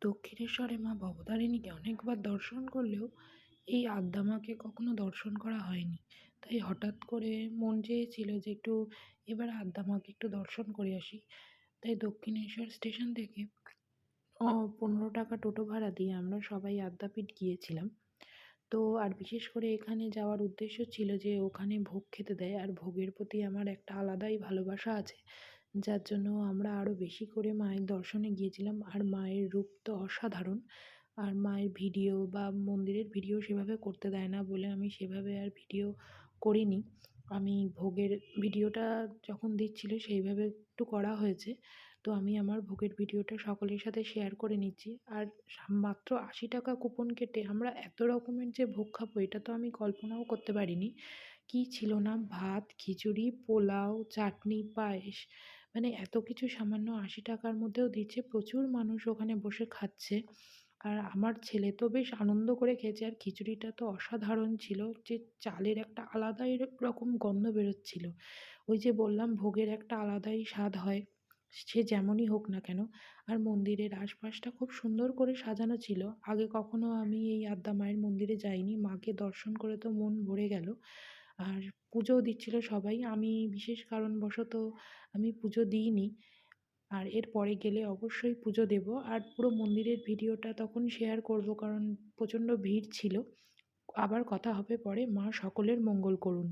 দক্ষিণেশ্বরে মা ভবতারিণীকে অনেকবার দর্শন করলেও এই আদ্দামাকে কখনো দর্শন করা হয়নি। তাই হঠাৎ করে মন চেয়েছিল যে এবার আদ্দামাকে একটু দর্শন করে আসি। তাই দক্ষিণেশ্বর স্টেশন থেকে 15 টাকা টোটো ভাড়া দিয়ে আমরা সবাই আদ্যাপীঠ গিয়েছিলাম। তো আর বিশেষ করে এখানে যাওয়ার উদ্দেশ্য ছিল যে ওখানে ভোগ খেতে দেয়, আর ভোগের প্রতি আমার একটা আলাদাই ভালোবাসা আছে। যার জন্য আমরা আরও বেশি করে মায়ের দর্শনে গিয়েছিলাম। আর মায়ের রূপ তো অসাধারণ। আর মায়ের ভিডিও বা মন্দিরের ভিডিও সেভাবে করতে দেয় না বলে আমি সেভাবে আর ভিডিও করিনি। আমি ভোগের ভিডিওটা যখন দিচ্ছিল সেইভাবে একটু করা হয়েছে। তো আমি আমার ভোগের ভিডিওটা সকলের সাথে শেয়ার করে নিচ্ছি। আর মাত্র ৮০ টাকা কুপন কেটে আমরা এত রকমের যে ভোগ খাবো এটা তো আমি কল্পনাও করতে পারিনি। কি ছিল না, ভাত, খিচুড়ি, পোলাও, চাটনি, পায়েস, মানে এত কিছু সামান্য ৮০ টাকার মধ্যেও দিচ্ছে। প্রচুর মানুষ ওখানে বসে খাচ্ছে। আর আমার ছেলে তো বেশ আনন্দ করে খেয়েছে। আর খিচুড়িটা তো অসাধারণ ছিল, যে চালের একটা আলাদাই রকম গন্ধ বেরোচ্ছিল। ওই যে বললাম ভোগের একটা আলাদাই স্বাদ হয়, সে যেমনই হোক না কেন। আর মন্দিরের আশপাশটা খুব সুন্দর করে সাজানো ছিল। আগে কখনো আমি এই আদ্যা মায়ের মন্দিরে যাইনি। মাকে দর্শন করে তো মন ভরে গেল। আর পুজোও দিচ্ছিল সবাই। আমি বিশেষ কারণবশত আমি পুজো দিইনি। আর এরপরে গেলে অবশ্যই পুজো দেব। আর পুরো মন্দিরের ভিডিওটা তখন শেয়ার করব, কারণ প্রচণ্ড ভিড় ছিল। আবার কথা হবে পরে। মা সকলের মঙ্গল করুন।